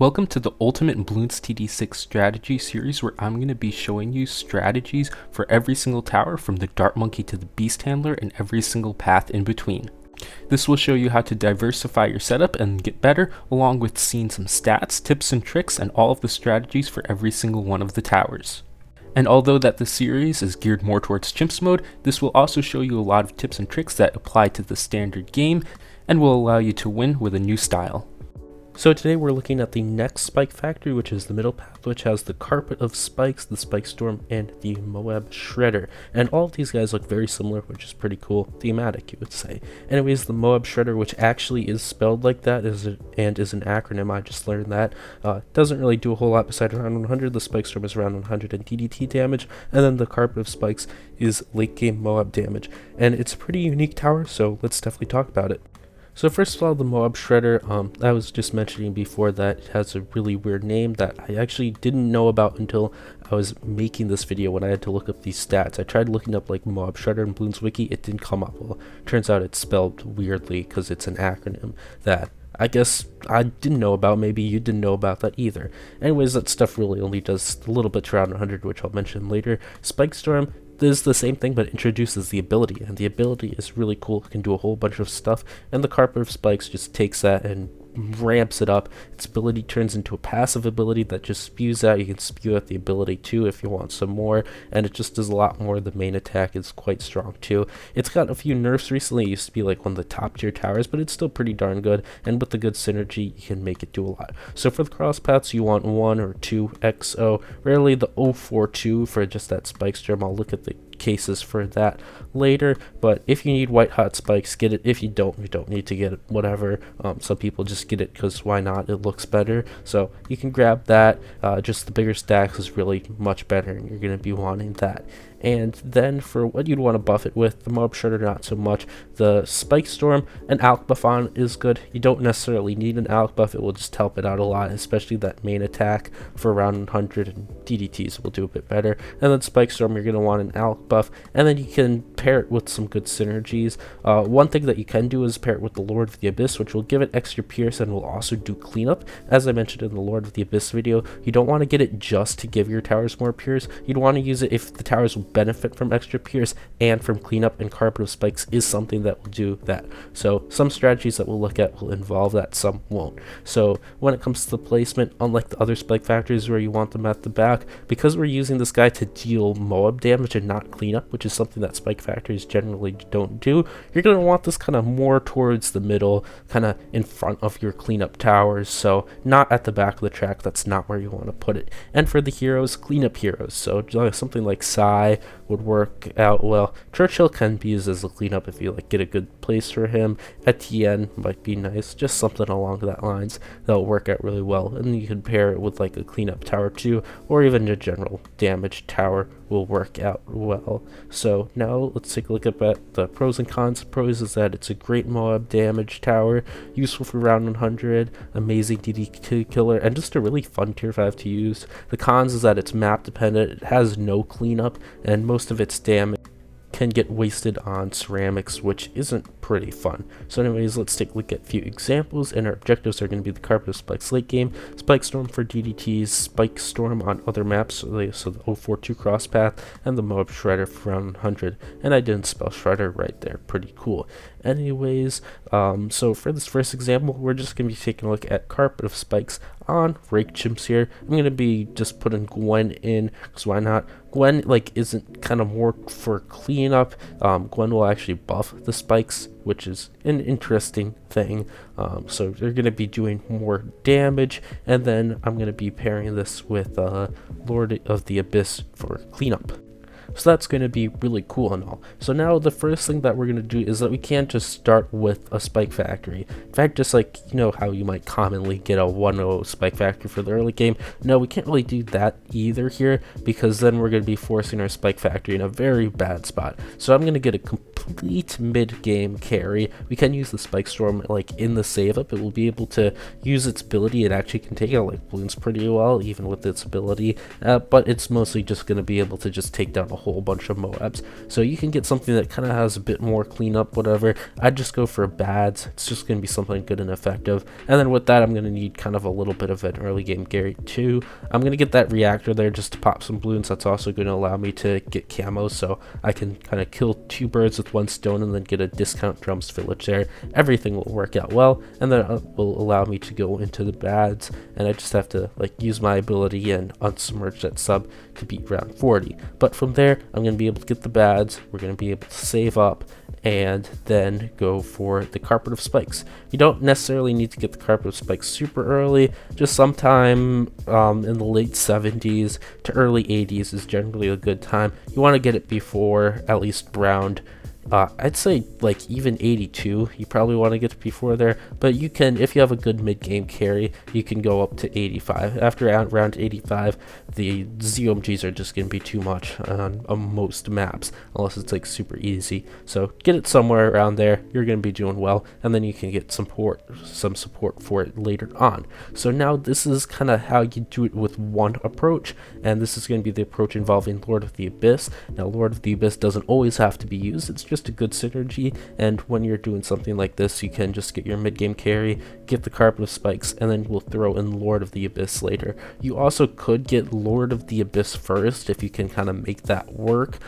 Welcome to the Ultimate Bloons TD6 strategy series, where I'm going to be showing you strategies for every single tower from the Dart Monkey to the Beast Handler and every single path in between. This will show you how to diversify your setup and get better, along with seeing some stats, tips and tricks, and all of the strategies for every single one of the towers. And although that the series is geared more towards Chimps mode, this will also show you a lot of tips and tricks that apply to the standard game and will allow you to win with a new style. So today we're looking at the next spike factory, which is the middle path, which has the carpet of spikes, the spike storm, and the Moab shredder. And all of these guys look very similar, which is pretty cool, thematic you would say. Anyways, the Moab shredder, which actually is spelled like that, is an acronym. I just learned that. Doesn't really do a whole lot besides around 100. The spike storm is around 100 in DDT damage, and then the carpet of spikes is late game Moab damage. And it's a pretty unique tower, so let's definitely talk about it. So first of all, the Moab shredder, I was just mentioning before that it has a really weird name that I actually didn't know about until I was making this video when I had to look up these stats. I tried looking up like Moab shredder in Bloons wiki, it didn't come up. Well, turns out it's spelled weirdly because it's an acronym that I guess I didn't know about. Maybe you didn't know about that either. Anyways, that stuff really only does a little bit to around 100, which I'll mention later. Spike storm is the same thing, but introduces the ability, and the ability is really cool. It can do a whole bunch of stuff, and the carpet of spikes just takes that and ramps it up. Its ability turns into a passive ability that just spews out. You can spew out the ability too if you want some more, and it just does a lot more. The main attack is quite strong too. It's got a few nerfs recently. It used to be like one of the top tier towers, but it's still pretty darn good, and with the good synergy you can make it do a lot. So for the Crosspaths, you want 1 or 2 XO, rarely the 042 for just that spike storm. I'll look at the cases for that later, but if you need white hot spikes, get it. If you don't need to get it, whatever. Some people just get it because why not, it looks better, so you can grab that. Just the bigger stacks is really much better, and you're going to be wanting that. And then for what you'd want to buff it with, the Moab shredder not so much. The spike storm, an alch buff on is good. You don't necessarily need an alch buff, it will just help it out a lot, especially that main attack for around 100, and DDTs will do a bit better. And then spike storm, you're going to want an alch buff, and then you can pair it with some good synergies. One thing that you can do is pair it with the Lord of the Abyss, which will give it extra pierce and will also do cleanup. As I mentioned in the Lord of the Abyss video, you don't want to get it just to give your towers more pierce. You'd want to use it if the towers will benefit from extra pierce and from cleanup, and carpet of spikes is something that will do that. So some strategies that we'll look at will involve that, some won't. So when it comes to the placement, unlike the other spike factories where you want them at the back, because we're using this guy to deal Moab damage and not cleanup, which is something that spike factories generally don't do, you're going to want this kind of more towards the middle, kind of in front of your cleanup towers, so not at the back of the track. That's not where you want to put it. And for the heroes, cleanup heroes, so something like Psy would work out well. Churchill can be used as a cleanup if you like get a good place for him. Etienne might be nice, just something along that lines that'll work out really well. And you can pair it with like a cleanup tower too, or even a general damage tower will work out well. So now let's take a look at the pros and cons. Pros is that it's a great Moab damage tower, useful for round 100, amazing DDT killer, and just a really fun tier 5 to use. The cons is that it's map dependent, it has no cleanup, and most of its damage can get wasted on ceramics, which isn't pretty fun. So anyways, let's take a look at a few examples, and our objectives are going to be the carpet of spikes late game, spike storm for DDTs, spike storm on other maps, so the 042 Crosspath, and the Moab shredder for round 100. And I didn't spell shredder right there, pretty cool. Anyways, so for this first example, we're just going to be taking a look at carpet of spikes on Rake Chimps here. I'm going to be just putting Gwen in, because why not? Gwen isn't kind of more for cleanup. Gwen will actually buff the spikes, which is an interesting thing. So they're going to be doing more damage, and then I'm going to be pairing this with Lord of the Abyss for cleanup. So that's going to be really cool and all. So now the first thing that we're going to do is that we can't just start with a spike factory. In fact, just like, you know how you might commonly get a 1-0 spike factory for the early game, no, we can't really do that either here, because then we're going to be forcing our spike factory in a very bad spot. So I'm going to get a complete mid-game carry. We can use the spike storm like in the save up. It will be able to use its ability. It actually can take out like Bloons pretty well, even with its ability, but it's mostly just going to be able to just take down a whole bunch of Moabs. So you can get something that kind of has a bit more cleanup, whatever. I'd just go for bads. It's just going to be something good and effective. And then with that, I'm going to need kind of a little bit of an early game Gary too. I'm going to get that reactor there just to pop some Bloons. That's also going to allow me to get camo, so I can kind of kill 2 birds with 1 stone and then get a discount drums village there. Everything will work out well, and then it will allow me to go into the bads, and I just have to like use my ability and unsubmerge that sub to beat round 40. But from there, I'm going to be able to get the bads. We're going to be able to save up and then go for the carpet of spikes. You don't necessarily need to get the carpet of spikes super early, just sometime in the late 70s to early 80s is generally a good time. You want to get it before at least round I'd say like even 82, you probably want to get before there, but you can, if you have a good mid-game carry, you can go up to 85. After round 85, the ZOMGs are just going to be too much on most maps, unless it's like super easy. So get it somewhere around there, you're going to be doing well, and then you can get some support for it later on. So now this is kind of how you do it with one approach, and this is going to be the approach involving Lord of the Abyss. Now Lord of the Abyss doesn't always have to be used, it's just a good synergy, and when you're doing something like this, you can just get your mid-game carry, get the carpet of spikes, and then we'll throw in Lord of the Abyss later. You also could get Lord of the Abyss first if you can kind of make that work.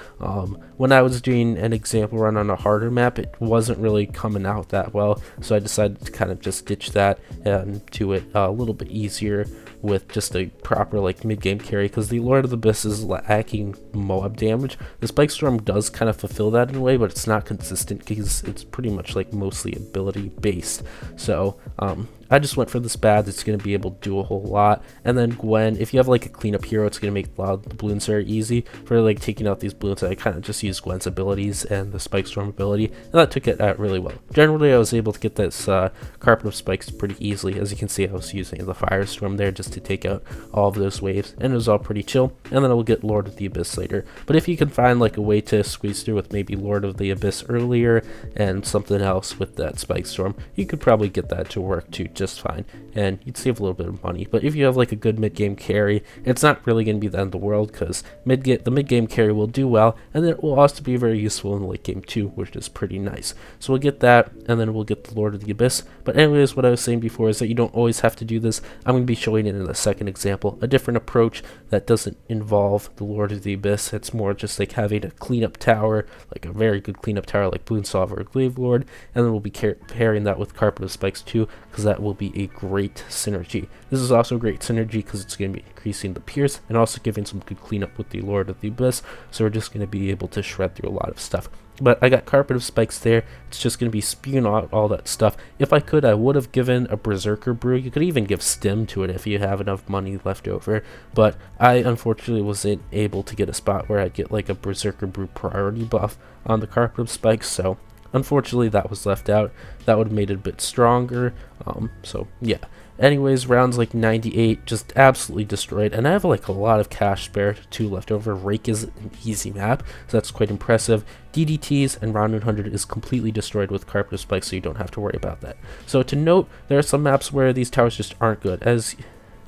When I was doing an example run on a harder map, it wasn't really coming out that well, so I decided to kind of just ditch that and do it a little bit easier with just a proper like mid-game carry, because the Lord of the Abyss is lacking Moab damage. The Spike Storm does kind of fulfill that in a way, but it's not consistent because it's pretty much like mostly ability based. So I just went for this bad. It's going to be able to do a whole lot. And then Gwen, if you have like a cleanup hero, it's going to make a lot of the Bloons very easy. For like taking out these Bloons, I kind of just used Gwen's abilities and the Spike Storm ability, and that took it out really well. Generally, I was able to get this carpet of spikes pretty easily. As you can see, I was using the Firestorm there just to take out all of those waves, and it was all pretty chill. And then I will get Lord of the Abyss later. But if you can find like a way to squeeze through with maybe Lord of the Abyss earlier and something else with that Spike Storm, you could probably get that to work too just fine, and you'd save a little bit of money. But if you have like a good mid-game carry, it's not really going to be the end of the world, because the mid-game carry will do well, and then it will also be very useful in late game too, which is pretty nice. So we'll get that, and then we'll get the Lord of the Abyss. But anyways, what I was saying before is that you don't always have to do this. I'm going to be showing it in the second example, a different approach that doesn't involve the Lord of the Abyss. It's more just like having a cleanup tower, like a very good cleanup tower like Bloons or Glaive Lord, and then we'll be pairing that with Carpet of Spikes too, because that will be a great synergy. This is also a great synergy because it's going to be increasing the pierce and also giving some good cleanup with the Lord of the Abyss, so we're just going to be able to shred through a lot of stuff. But I got Carpet of Spikes there. It's just going to be spewing out all that stuff. If I could, I would have given a Berserker Brew. You could even give Stim to it if you have enough money left over. But I unfortunately wasn't able to get a spot where I'd get like a Berserker Brew priority buff on the Carpet of Spikes, so unfortunately that was left out. That would have made it a bit stronger. So yeah. Anyways, rounds like 98 just absolutely destroyed, and I have like a lot of cash spare, 2 left over. Rake is an easy map, so that's quite impressive. DDTs and round 100 is completely destroyed with Carpet of Spikes, so you don't have to worry about that. So to note, there are some maps where these towers just aren't good. As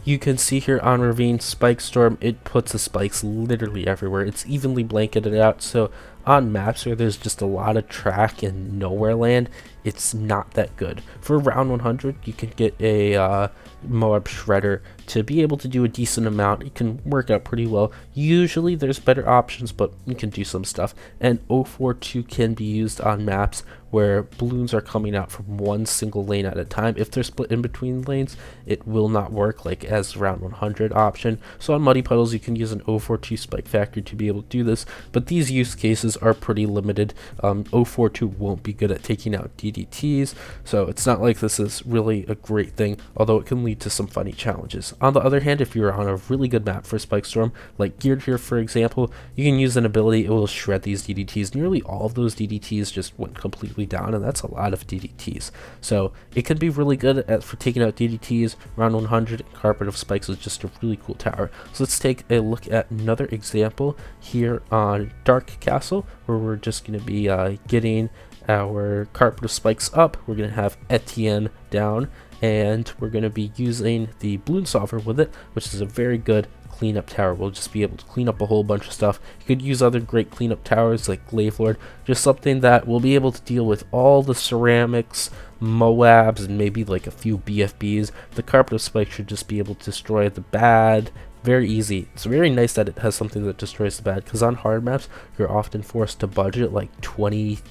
you can see here on Ravine, Spike Storm, it puts the spikes literally everywhere. It's evenly blanketed out, so on maps where there's just a lot of track and nowhere land, it's not that good. For round 100, you can get a Moab Shredder to be able to do a decent amount. It can work out pretty well. Usually there's better options, but you can do some stuff. And 042 can be used on maps where Bloons are coming out from one single lane at a time. If they're split in between lanes, it will not work like as round 100 option. So on Muddy Puddles, you can use an 042 Spike Factory to be able to do this, but these use cases are pretty limited. 042 won't be good at taking out DDTs, so it's not like this is really a great thing, although it can lead to some funny challenges. On the other hand, if you're on a really good map for Spike Storm, like Geared here for example, you can use an ability, it will shred these DDTs. Nearly all of those DDTs just went completely down, and that's a lot of DDTs. So it can be really good for taking out DDTs. Round 100, Carpet of Spikes is just a really cool tower. So let's take a look at another example here on Dark Castle, where we're just going to be getting our Carpet of Spikes up. We're going to have Etienne down, and we're going to be using the Bloon Solver with it, which is a very good cleanup tower. We'll just be able to clean up a whole bunch of stuff. You could use other great cleanup towers like Glaive Lord, just something that will be able to deal with all the ceramics, Moabs, and maybe like a few BFBs. The Carpet of Spikes should just be able to destroy the bad. Very easy. It's very nice that it has something that destroys the bad, because on hard maps you're often forced to budget like $20,000,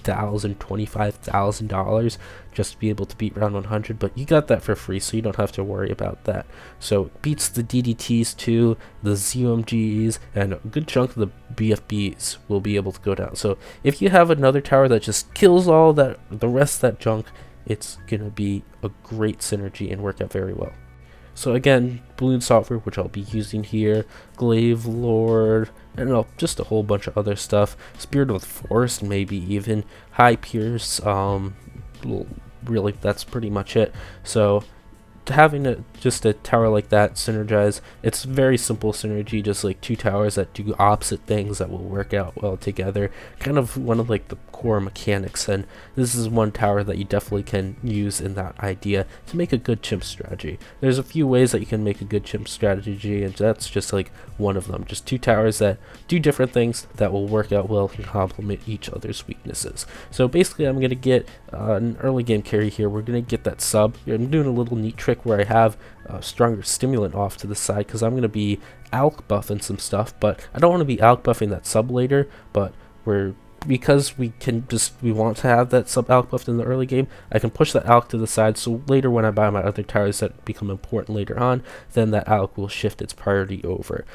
$25,000 just to be able to beat round 100, but you got that for free, so you don't have to worry about that. So it beats the DDTs too, the ZOMGs, and a good chunk of the BFBs will be able to go down. So if you have another tower that just kills all that, the rest of that junk, it's gonna be a great synergy and work out very well. So again, Bloons software, which I'll be using here, Glaive Lord, and just a whole bunch of other stuff. Spirit of the Forest, maybe even High Pierce. Really, that's pretty much it. So having just a tower like that synergize, it's very simple synergy, just like two towers that do opposite things that will work out well together. Kind of one of like the core mechanics, and this is one tower that you definitely can use in that idea to make a good chimp strategy. There's a few ways that you can make a good chimp strategy, and that's just like one of them. Just two towers that do different things that will work out well and complement each other's weaknesses. So basically I'm going to get an early game carry here. We're going to get that sub. I'm doing a little neat trick where I have a stronger stimulant off to the side, because I'm going to be alk buffing some stuff, but I don't want to be alk buffing that sub later, but because we want to have that sub alk buffed in the early game, I can push that alk to the side, so later when I buy my other towers that become important later on, then that alk will shift its priority over.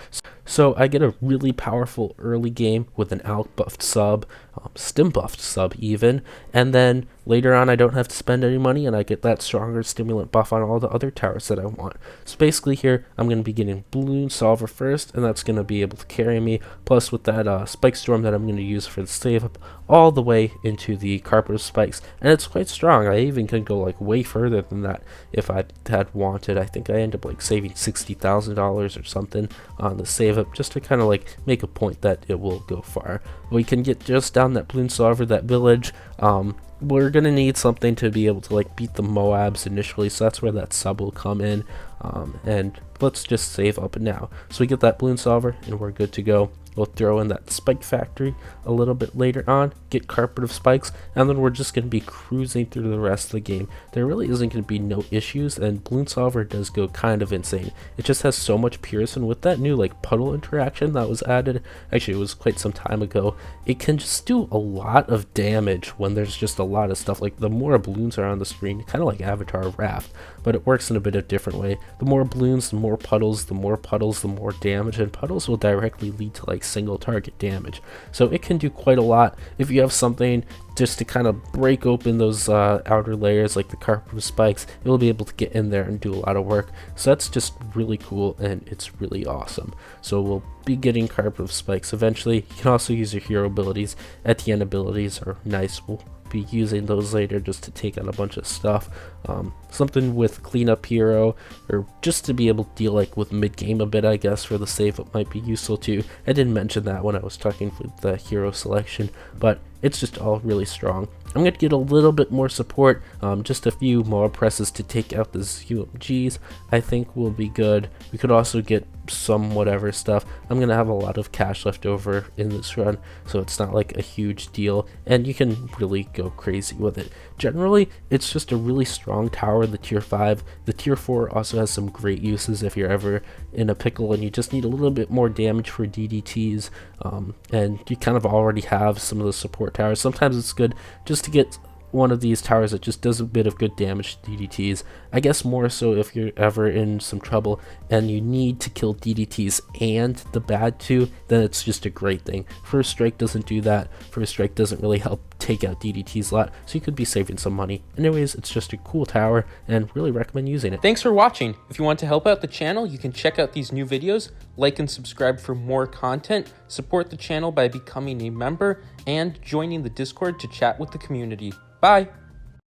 So I get a really powerful early game with an alk buffed sub, stim buffed sub even, and then later on I don't have to spend any money and I get that stronger stimulant buff on all the other towers that I want. So basically here I'm going to be getting Bloons Solver first, and that's going to be able to carry me, plus with that Spike Storm that I'm going to use for the save up all the way into the Carpet of Spikes, and it's quite strong. I even can go like way further than that if I had wanted. I think I end up like saving $60,000 or something on the save up, just to kind of like make a point that it will go far. We can get just down that Bloons Solver, that village. We're gonna need something to be able to like beat the Moabs initially, so that's where that sub will come in. And let's just save up now. So we get that Bloons Solver and we're good to go. We'll throw in that Spike Factory a little bit later on, get Carpet of Spikes, and then we're just going to be cruising through the rest of the game. There really isn't going to be no issues, and Bloons Solver does go kind of insane. It just has so much Pierce, and with that new like puddle interaction that was added, actually it was quite some time ago, it can just do a lot of damage when there's just a lot of stuff. Like the more balloons are on the screen, kind of like Avatar Raft, but it works in a bit of a different way. The more balloons, the more puddles, the more damage, and puddles will directly lead to like single target damage. So it can do quite a lot if you have something just to kind of break open those outer layers like the Carpet of Spikes. It will be able to get in there and do a lot of work. So that's just really cool, and it's really awesome. So we'll be getting Carpet of Spikes eventually. You can also use your hero abilities. At the end abilities are nice. We'll be using those later just to take out a bunch of stuff. Something with cleanup hero, or just to be able to deal like with mid game a bit, I guess, for the save up might be useful too. I didn't mention that when I was talking with the hero selection, but it's just all really strong. I'm going to get a little bit more support, just a few more presses to take out the UMGs I think will be good. We could also get some whatever stuff. I'm going to have a lot of cash left over in this run, so it's not like a huge deal, and you can really go crazy with it. Generally, it's just a really strong tower in the tier 5. The tier 4 also has some great uses if you're ever in a pickle and you just need a little bit more damage for DDTs, and you kind of already have some of the support towers. Sometimes it's good just to get one of these towers that just does a bit of good damage to DDTs. I guess more so if you're ever in some trouble and you need to kill DDTs and the bad too, then it's just a great thing. First Strike doesn't do that. First Strike doesn't really help take out DDTs a lot, so you could be saving some money. Anyways, it's just a cool tower and really recommend using it. Thanks for watching. If you want to help out the channel, you can check out these new videos, like and subscribe for more content, support the channel by becoming a member, and joining the Discord to chat with the community. Bye!